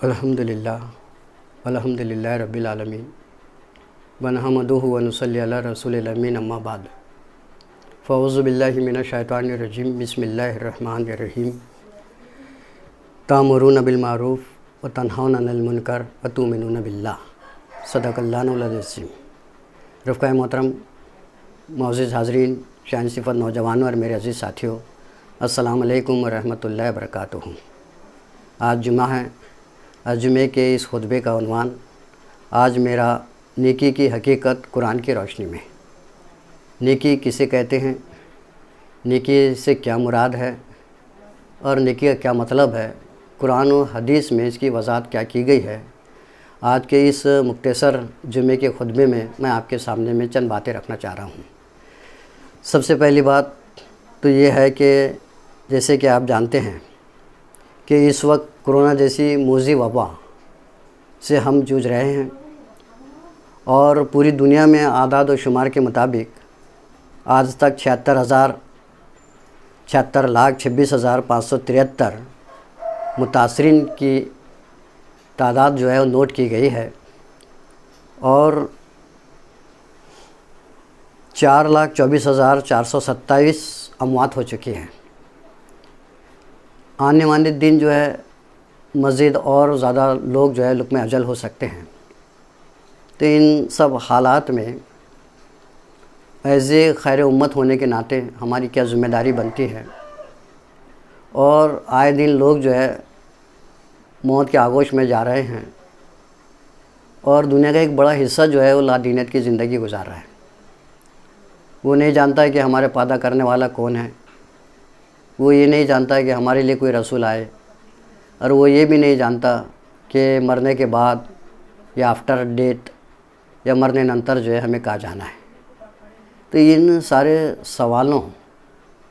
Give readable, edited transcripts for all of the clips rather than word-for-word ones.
الحمدللہ رب العالمین ونحمدہ ونصلی علی رسول الامین اما بعد فاعوذ باللہ من الشیطان الرجیم بسم اللہ الرحمن الرحیم تأمرون بالمعروف وتنہون عن المنکر وتؤمنون باللہ صدق اللہ العظیم۔ رفقۂ محترم، معزز حاضرین، شان صفت نوجوانوں اور میرے عزیز ساتھیوں، السلام علیکم ورحمۃ اللہ وبرکاتہ۔ آج جمعہ ہے۔ آج جمعے کے اس خطبے کا عنوان آج میرا نیکی کی حقیقت قرآن کی روشنی میں۔ نیکی کسے کہتے ہیں، نیکی سے کیا مراد ہے اور نیکی کا کیا مطلب ہے، قرآن و حدیث میں اس کی وضاحت کیا کی گئی ہے، آج کے اس مختصر جمعے کے خطبے میں آپ کے سامنے میں چند باتیں رکھنا چاہ رہا ہوں۔ سب سے پہلی بات تو یہ ہے کہ جیسے کہ آپ جانتے ہیں کہ اس وقت کرونا جیسی موذی وبا سے ہم جوجھ رہے ہیں، اور پوری دنیا میں اعداد و شمار کے مطابق آج تک 76,26,573 متاثرین کی تعداد جو ہے وہ نوٹ کی گئی ہے، اور 4,24,427 اموات ہو چکی ہیں۔ آنے والے دن جو ہے مزید اور زیادہ لوگ جو ہے لقمہ اجل ہو سکتے ہیں۔ تو ان سب حالات میں ایز اے خیر امت ہونے کے ناطے ہماری کیا ذمہ داری بنتی ہے، اور آئے دن لوگ جو ہے موت کے آغوش میں جا رہے ہیں، اور دنیا کا ایک بڑا حصہ جو ہے وہ لادینیت کی زندگی گزار رہا ہے۔ وہ نہیں جانتا ہے کہ ہمارے پیدا کرنے والا کون ہے، وہ یہ نہیں جانتا ہے کہ ہمارے لیے کوئی رسول آئے، اور وہ یہ بھی نہیں جانتا کہ مرنے کے بعد یا آفٹر ڈیٹ یا مرنے ننتر جو ہے ہمیں کہاں جانا ہے۔ تو ان سارے سوالوں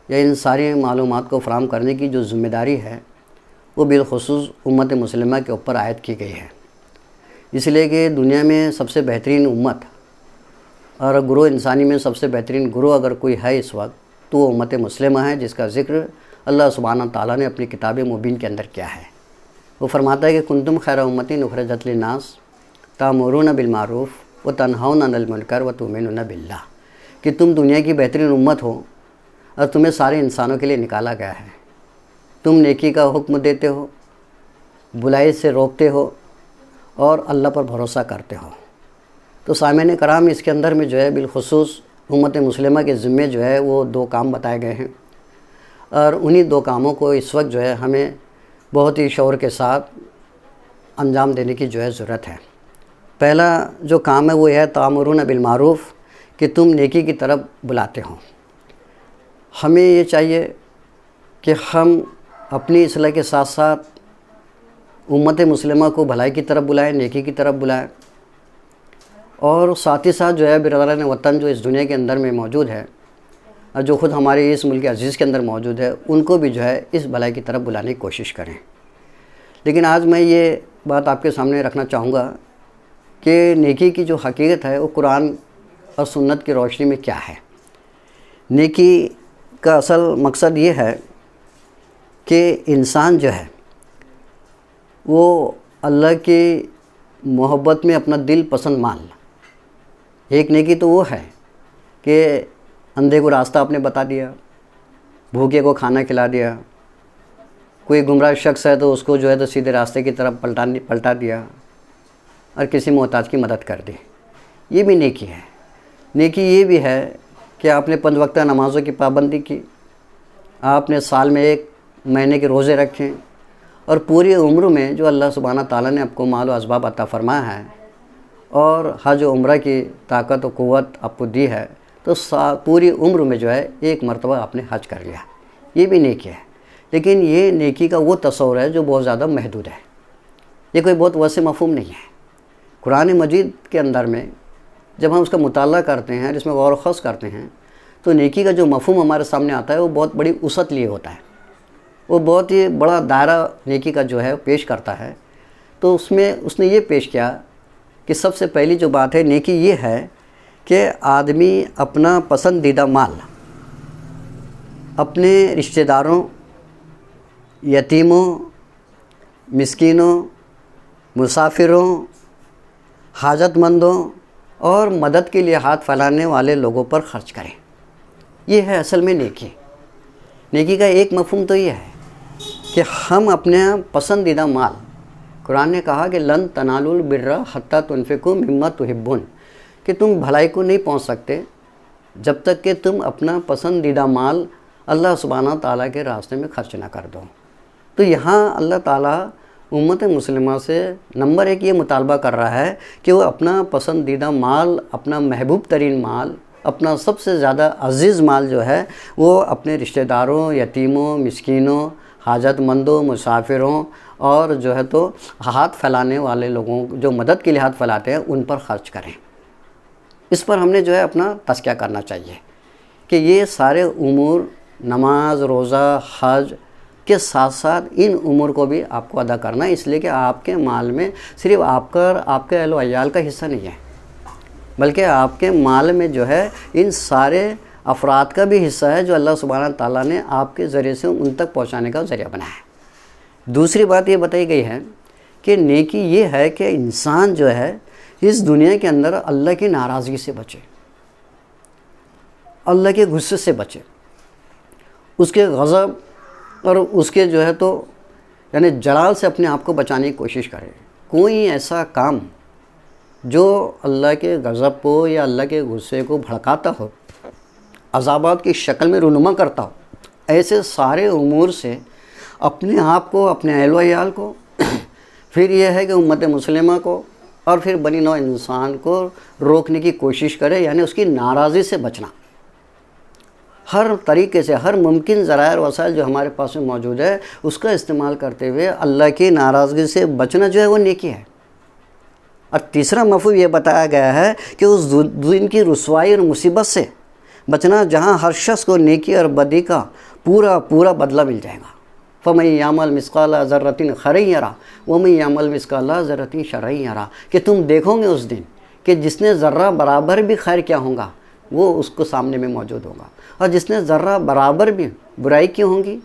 یا ان ساری معلومات کو فراہم کرنے کی جو ذمہ داری ہے وہ بالخصوص امت مسلمہ کے اوپر عائد کی گئی ہے، اس لیے کہ دنیا میں سب سے بہترین امت اور گروہ انسانی میں سب سے بہترین گروہ اگر کوئی ہے اس وقت تو وہ امت مسلمہ ہے، جس کا ذکر اللہ سبحانہ تعالیٰ نے اپنی کتاب مبین کے اندر کیا ہے۔ وہ فرماتا ہے کہ کنتم خیر امتی اخرجت للناس تأمرون بالمعروف وتنہون عن المنکر وتؤمنون باللہ، کہ تم دنیا کی بہترین امت ہو اور تمہیں سارے انسانوں کے لیے نکالا گیا ہے۔ تم نیکی کا حکم دیتے ہو، برائی سے روکتے ہو، اور اللہ پر بھروسہ کرتے ہو۔ تو سامعین کرام، اس کے اندر میں جو ہے بالخصوص امت مسلمہ کے ذمے جو ہے وہ دو کام بتائے گئے ہیں، اور انہی دو کاموں کو اس وقت جو ہے ہمیں بہت ہی شعور کے ساتھ انجام دینے کی جو ہے ضرورت ہے۔ پہلا جو کام ہے وہ یہ ہے تأمرون بالمعروف، کہ تم نیکی کی طرف بلاتے ہو۔ ہمیں یہ چاہیے کہ ہم اپنی اصلاح کے ساتھ ساتھ امت مسلمہ کو بھلائی کی طرف بلائیں، نیکی کی طرف بلائیں، اور ساتھ ہی ساتھ جو ہے برادران وطن جو اس دنیا کے اندر میں موجود ہے اور جو خود ہمارے اس ملک عزیز کے اندر موجود ہے، ان کو بھی جو ہے اس بھلائی کی طرف بلانے کی کوشش کریں۔ لیکن آج میں یہ بات آپ کے سامنے رکھنا چاہوں گا کہ نیکی کی جو حقیقت ہے وہ قرآن اور سنت کی روشنی میں کیا ہے۔ نیکی کا اصل مقصد یہ ہے کہ انسان جو ہے وہ اللہ کی محبت میں اپنا دل پسند مان لے۔ ایک نیکی تو وہ ہے کہ اندھے کو راستہ آپ نے بتا دیا، بھوکے کو کھانا کھلا دیا، کوئی گمراہ شخص ہے تو اس کو جو ہے تو سیدھے راستے کی طرف پلٹا دیا، اور کسی محتاج کی مدد کر دی، یہ بھی نیکی ہے۔ نیکی یہ بھی ہے کہ آپ نے 5 وقتہ نمازوں کی پابندی کی، آپ نے سال میں 1 مہینے کے روزے رکھیں، اور پوری عمر میں جو اللہ سبحانہ تعالیٰ نے آپ کو مال و اسباب عطا فرمایا ہے اور حج و عمرہ کی طاقت و قوت آپ کو دی ہے، تو پوری عمر میں جو ہے 1 مرتبہ آپ نے حج کر لیا، یہ بھی نیکی ہے۔ لیکن یہ نیکی کا وہ تصور ہے جو بہت زیادہ محدود ہے، یہ کوئی بہت وسیع مفہوم نہیں ہے۔ قرآن مجید کے اندر میں جب ہم اس کا مطالعہ کرتے ہیں، اس میں غور و خوض کرتے ہیں، تو نیکی کا جو مفہوم ہمارے سامنے آتا ہے وہ بہت بڑی وسعت لیے ہوتا ہے، وہ بہت ہی بڑا دائرہ نیکی کا جو ہے پیش کرتا ہے۔ تو اس میں اس نے یہ پیش کیا کہ سب سے پہلی جو بات ہے نیکی یہ ہے کہ آدمی اپنا پسندیدہ مال اپنے رشتہ داروں، یتیموں، مسکینوں مسافروں، حاجت مندوں اور مدد کے لیے ہاتھ پھیلانے والے لوگوں پر خرچ کریں۔ یہ ہے اصل میں نیکی۔ نیکی کا ایک مفہوم تو یہ ہے کہ ہم اپنے پسندیدہ مال، قرآن نے کہا کہ لن تنالوا البر حتی تنفقوا مما تحبون، کہ تم بھلائی کو نہیں پہنچ سکتے جب تک کہ تم اپنا پسندیدہ مال اللہ سبحانہ تعالیٰ کے راستے میں خرچ نہ کر دو۔ تو یہاں اللہ تعالیٰ امت مسلمہ سے نمبر ایک یہ مطالبہ کر رہا ہے کہ وہ اپنا پسندیدہ مال، اپنا محبوب ترین مال، اپنا سب سے زیادہ عزیز مال جو ہے وہ اپنے رشتہ داروں، یتیموں، مسکینوں، حاجت مندوں، مسافروں اور جو ہے تو ہاتھ پھیلانے والے لوگوں، جو مدد کے لیے ہاتھ پھیلاتے ہیں، ان پر خرچ کریں۔ اس پر ہم نے جو ہے اپنا تزکیہ کرنا چاہیے کہ یہ سارے امور، نماز، روزہ، حج کے ساتھ ساتھ ان امور کو بھی آپ کو ادا کرنا ہے، اس لیے کہ آپ کے مال میں صرف آپ کا اور آپ کے اہل و عیال کا حصہ نہیں ہے، بلکہ آپ کے مال میں جو ہے ان سارے افراد کا بھی حصہ ہے جو اللہ سبحانہ تعالیٰ نے آپ کے ذریعے سے ان تک پہنچانے کا ذریعہ بنایا ہے۔ دوسری بات یہ بتائی گئی ہے کہ نیکی یہ ہے کہ انسان جو ہے اس دنیا کے اندر اللہ کی ناراضگی سے بچے، اللہ کے غصے سے بچے، اس کے غضب اور اس کے جو ہے تو یعنی جلال سے اپنے آپ کو بچانے کی کوشش کرے۔ کوئی ایسا کام جو اللہ کے غضب کو یا اللہ کے غصے کو بھڑکاتا ہو، عذابات کی شکل میں رونما کرتا ہو، ایسے سارے امور سے اپنے آپ کو، اپنے اہل و عیال کو، پھر یہ ہے کہ امت مسلمہ کو اور پھر بنی نوع انسان کو روکنے کی کوشش کرے، یعنی اس کی ناراضی سے بچنا۔ ہر طریقے سے، ہر ممکن ذرائع اور وسائل جو ہمارے پاس میں موجود ہے، اس کا استعمال کرتے ہوئے اللہ کی ناراضگی سے بچنا جو ہے وہ نیکی ہے۔ اور تیسرا مفہوم یہ بتایا گیا ہے کہ اس دن کی رسوائی اور مصیبت سے بچنا جہاں ہر شخص کو نیکی اور بدی کا پورا بدلہ مل جائے گا۔ فَمَن يَعْمَلْ مِثْقَالَ ذَرَّةٍ خَيْرًا يَرَهُ وَمَن يَعْمَلْ مِثْقَالَ ذَرَّةٍ شَرًّا يَرَهُ، کہ تم دیکھو گے اس دن کہ جس نے ذرہ برابر بھی خیر کیا ہوگا وہ اس کو سامنے میں موجود ہوگا، اور جس نے ذرہ برابر بھی برائی کی ہوں گی،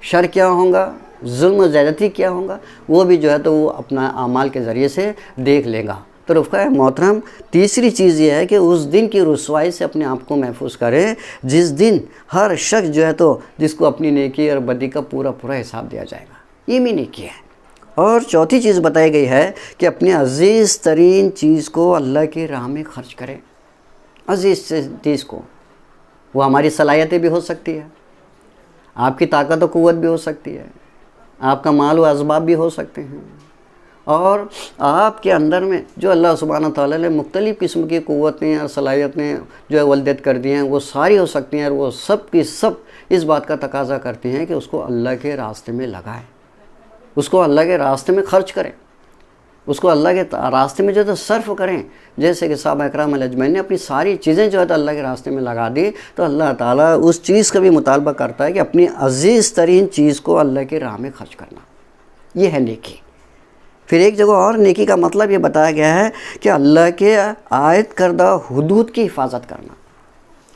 شر کیا ہوگا، ظلم و زیادتی کیا ہوگا، وہ بھی جو ہے تو وہ اپنا اعمال کے ذریعے سے دیکھ لے گا۔ تو رفقائے محترم، تیسری چیز یہ ہے کہ اس دن کی رسوائی سے اپنے آپ کو محفوظ کرے جس دن ہر شخص جو ہے تو جس کو اپنی نیکی اور بدی کا پورا حساب دیا جائے گا۔ یہ بھی نیکی ہے۔ اور چوتھی چیز بتائی گئی ہے کہ اپنے عزیز ترین چیز کو اللہ کی راہ میں خرچ کرے۔ عزیز چیز کو، وہ ہماری صلاحیتیں بھی ہو سکتی ہے، آپ کی طاقت و قوت بھی ہو سکتی ہے، آپ کا مال و اسباب بھی ہو سکتے ہیں، اور آپ کے اندر میں جو اللہ سبحانہ تعالیٰ نے مختلف قسم کی قوتیں اور صلاحیتیں جو ہے ولدت کر دی ہیں، وہ ساری ہو سکتی ہیں، اور وہ سب کی سب اس بات کا تقاضا کرتی ہیں کہ اس کو اللہ کے راستے میں لگائیں، اس کو اللہ کے راستے میں خرچ کریں، اس کو اللہ کے راستے میں جو ہے تو صرف کریں۔ جیسے کہ صحابہ اکرام اجمعین نے اپنی ساری چیزیں جو ہے تو اللہ کے راستے میں لگا دی، تو اللہ تعالیٰ اس چیز کا بھی مطالبہ کرتا ہے کہ اپنی عزیز ترین چیز کو اللہ کے راہ میں خرچ کرنا۔ یہ ہے نیکی۔ پھر ایک جگہ اور نیکی کا مطلب یہ بتایا گیا ہے کہ اللہ کے عائد کردہ حدود کی حفاظت کرنا۔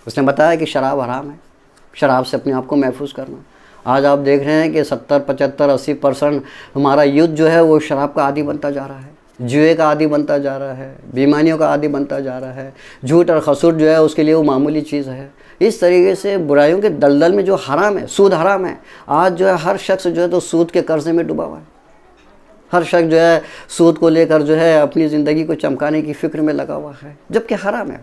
اس نے بتایا کہ شراب حرام ہے، شراب سے اپنے آپ کو محفوظ کرنا۔ آج آپ دیکھ رہے ہیں کہ 70، 75، 80% ہمارا یوتھ جو ہے وہ شراب کا عادی بنتا جا رہا ہے، جوئے کا عادی بنتا جا رہا ہے، بیماریوں کا عادی بنتا جا رہا ہے، جھوٹ اور خسوٹ جو ہے اس کے لیے وہ معمولی چیز ہے۔ اس طریقے سے برائیوں کے دلدل میں جو حرام ہے، سود حرام ہے۔ آج جو ہے ہر شخص جو ہے تو سود کے قرضے میں ڈوبا ہوا ہے، ہر شخص جو ہے سود کو لے کر جو ہے اپنی زندگی کو چمکانے کی فکر میں لگا ہوا ہے، جبکہ حرام ہے۔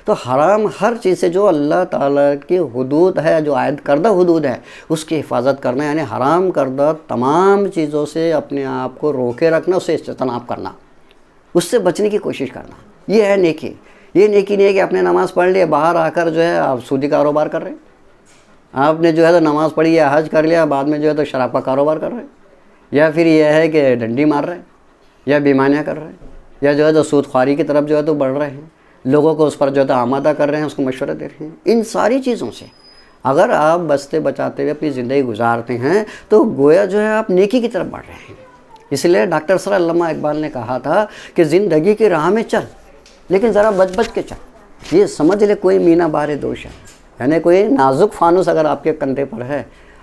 تو حرام ہر چیز سے جو اللہ تعالیٰ کی حدود ہے، جو عائد کردہ حدود ہے، اس کی حفاظت کرنا، یعنی حرام کردہ تمام چیزوں سے اپنے آپ کو روکے رکھنا، اسے اجتناب کرنا، اس سے بچنے کی کوشش کرنا۔ یہ ہے نیکی۔ یہ نیکی نہیں ہے کہ آپ نے نماز پڑھ لی، باہر آ کر جو ہے آپ سودی کاروبار کر رہے ہیں، آپ نے جو ہے تو نماز پڑھی یا حج کر لیا، بعد میں جو ہے تو شراب کا کاروبار کر رہے ہیں، یا پھر یہ ہے کہ ڈنڈی مار رہے ہیں، یا بیمانیاں کر رہے ہیں، یا جو ہے تو سود خواری کی طرف جو ہے تو بڑھ رہے ہیں، لوگوں کو اس پر جو ہے تو آمادہ کر رہے ہیں، اس کو مشورہ دے رہے ہیں۔ ان ساری چیزوں سے اگر آپ بچتے بچاتے ہوئے اپنی زندگی گزارتے ہیں تو گویا جو ہے آپ نیکی کی طرف بڑھ رہے ہیں۔ اس لیے ڈاکٹر سر علامہ اقبال نے کہا تھا کہ زندگی کی راہ میں چل، لیکن ذرا بچ بچ کے چل۔ یہ سمجھ لے کوئی مینا بار دوش ہے، یعنی کوئی نازک فانوس اگر آپ کے کندھے پر ہے،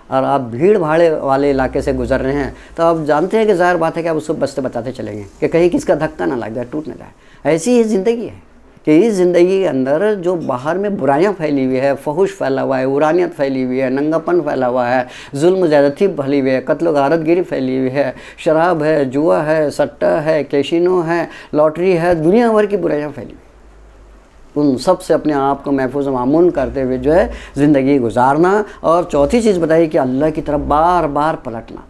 اور آپ بھیڑ بھاڑ والے علاقے سے گزر رہے ہیں تو آپ جانتے ہیں کہ ظاہر بات ہے کہ آپ اس کو بچتے بچاتے چلیں گے کہ کہیں کس کا دھکا نہ لگ جائے، ٹوٹ نہ جائے۔ ایسی ہی زندگی ہے کہ اس زندگی کے اندر جو باہر میں برائیاں پھیلی ہوئی ہے، فحش پھیلا ہوا ہے، عورانیت پھیلی ہوئی ہے، ننگاپن پھیلا ہوا ہے، ظلم زیادتی پھیلی ہوئی ہے، قتل و غارت گیری پھیلی ہوئی ہے، شراب ہے، جوا ہے، سٹہ ہے، کیشینو ہے، لاٹری ہے، دنیا بھر کی برائیاں پھیلی ہوئی، ان سب سے اپنے آپ کو محفوظ و معمون کرتے ہوئے جو ہے زندگی گزارنا۔ اور چوتھی چیز بتائی کہ اللہ کی طرف بار بار پلٹنا،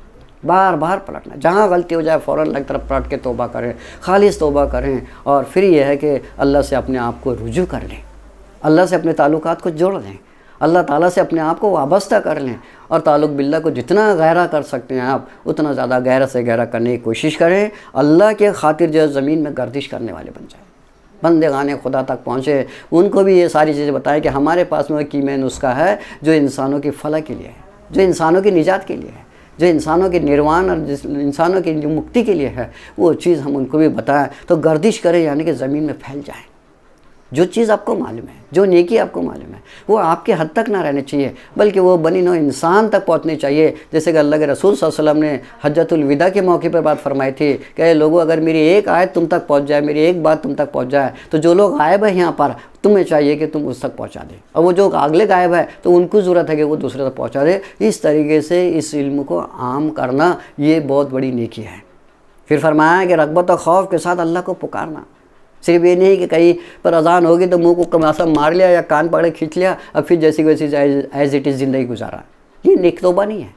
بار بار پلٹنا، جہاں غلطی ہو جائے فوراً اللہ کی طرف پلٹ کے توبہ کریں، خالص توبہ کریں، اور پھر یہ ہے کہ اللہ سے اپنے آپ کو رجوع کر لیں، اللہ سے اپنے تعلقات کو جوڑ لیں، اللہ تعالیٰ سے اپنے آپ کو وابستہ کر لیں، اور تعلق باللہ کو جتنا گہرا کر سکتے ہیں آپ اتنا زیادہ گہرا سے گہرا کرنے کی کوشش کریں۔ اللہ کے خاطر جو ہے زمین میں گردش کرنے والے بن جائیں، بندگان خدا تک پہنچے، ان کو بھی یہ ساری چیزیں بتائیں کہ ہمارے پاس میں کیمیا نسخہ ہے جو انسانوں کی فلاح کے لیے ہے، جو انسانوں کی نجات کے لیے ہے، جو انسانوں کے نروان اور انسانوں کی مکتی کے لیے ہے، وہ چیز ہم ان کو بھی بتائیں تو گردش کریں، یعنی کہ زمین میں پھیل جائیں۔ جو چیز آپ کو معلوم ہے، جو نیکی آپ کو معلوم ہے، وہ آپ کے حد تک نہ رہنے چاہیے بلکہ وہ بنی نوع انسان تک پہنچنی چاہیے۔ جیسے کہ اللہ کے رسول صلی اللہ علیہ وسلم نے حجۃ الوداع کے موقع پر بات فرمائی تھی کہ اے لوگوں، اگر میری ایک آیت تم تک پہنچ جائے، میری ایک بات تم تک پہنچ جائے تو جو لوگ غائب ہیں یہاں پر تمہیں چاہیے کہ تم اس تک پہنچا دیں، اور وہ جو اگلے غائب ہے تو ان کو ضرورت ہے کہ وہ دوسرے تک پہنچا دے۔ اس طریقے سے اس علم کو عام کرنا یہ بہت بڑی نیکی ہے۔ پھر فرمایا کہ رغبت و خوف کے ساتھ اللہ کو پکارنا، صرف یہ نہیں کہ کہیں پر اذان ہوگی تو منہ کو کماسا مار لیا یا کان پکڑے کھینچ لیا اور پھر جیسی ویسی ایز اٹ از زندگی گزارا، یہ نیک توبہ نہیں ہے۔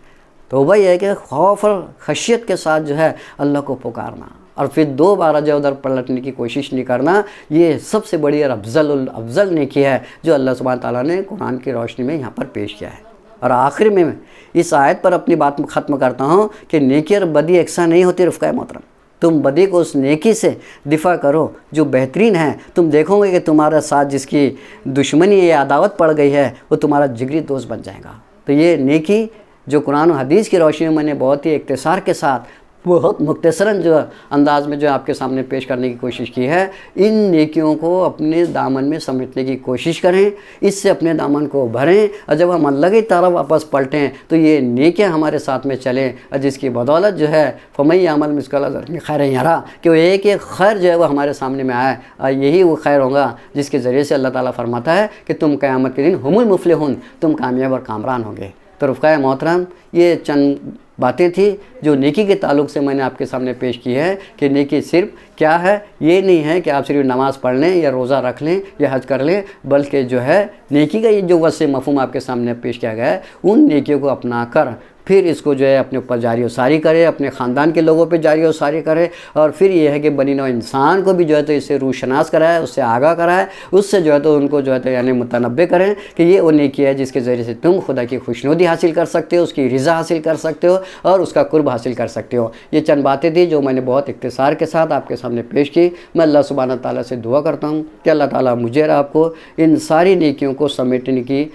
توبہ یہ ہے کہ خوف اور خشیت کے ساتھ جو ہے اللہ کو پکارنا، اور پھر دوبارہ جو ادھر پلٹنے کی کوشش نہیں کرنا، یہ سب سے بڑی اور افضل نیکی ہے جو اللہ سبحانہ تعالیٰ نے قرآن کی روشنی میں یہاں پر پیش کیا ہے۔ اور آخر میں اس آیت پر اپنی بات ختم کرتا ہوں کہ نیکی اور بدی یکساں نہیں ہوتی رفقائے محترم۔ تم بدی کو اس نیکی سے دفاع کرو جو بہترین ہے، تم دیکھو گے کہ تمہارا ساتھ جس کی دشمنی یا عداوت پڑ گئی ہے وہ تمہارا جگری دوست بن جائے گا۔ تو یہ نیکی جو قرآن و حدیث کی روشنی میں نے بہت ہی اختصار کے ساتھ بہت مختصراً جو انداز میں جو آپ کے سامنے پیش کرنے کی کوشش کی ہے، ان نیکیوں کو اپنے دامن میں سمیٹنے کی کوشش کریں، اس سے اپنے دامن کو بھریں، اور جب ہم اللہ کی طرف واپس پلٹیں تو یہ نیکیاں ہمارے ساتھ میں چلیں، اور جس کی بدولت جو ہے فَمَن يَعْمَلْ مِثْقَالَ ذَرَّةٍ خَيْرًا يَرَهُ، کہ وہ ایک خیر جو ہے وہ ہمارے سامنے میں آئے، اور یہی وہ خیر ہوگا جس کے ذریعے سے اللہ تعالیٰ فرماتا ہے کہ تم قیامت کے دن ہم المفلحون، تم کامیاب اور کامران ہوں گے۔ تو رفقائے محترم، یہ چند باتیں تھیں جو نیکی کے تعلق سے میں نے آپ کے سامنے پیش کی ہے کہ نیکی صرف کیا ہے، یہ نہیں ہے کہ آپ صرف نماز پڑھ لیں یا روزہ رکھ لیں یا حج کر لیں، بلکہ جو ہے نیکی کا یہ جو وسیع مفہوم آپ کے سامنے پیش کیا گیا ہے، ان نیکیوں کو اپنا کر پھر اس کو جو ہے اپنے اوپر جاری و ساری کرے، اپنے خاندان کے لوگوں پہ جاری و ساری کرے، اور پھر یہ ہے کہ بنی نوع انسان کو بھی جو ہے تو اس سے روشناس کرائے، اس سے آگاہ کرائے، اس سے جو ہے تو ان کو جو ہے تو یعنی متنبع کریں کہ یہ وہ نیکی ہے جس کے ذریعے سے تم خدا کی خوشنودی حاصل کر سکتے ہو، اس کی رضا حاصل کر سکتے ہو، اور اس کا قرب حاصل کر سکتے ہو۔ یہ چند باتیں تھیں جو میں نے بہت اختصار کے ساتھ آپ کے سامنے پیش کی۔ میں اللہ سبحانہ تعالیٰ سے دعا کرتا ہوں کہ اللہ تعالیٰ مجھے اور آپ کو ان ساری نیکیوں کو سمیٹنے کی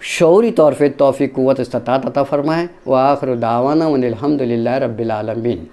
شعوری طور پہ توفیق، قوت، استطاعت عطا فرمائے۔ وآخر دعوانا ان الحمد للہ رب العالمین۔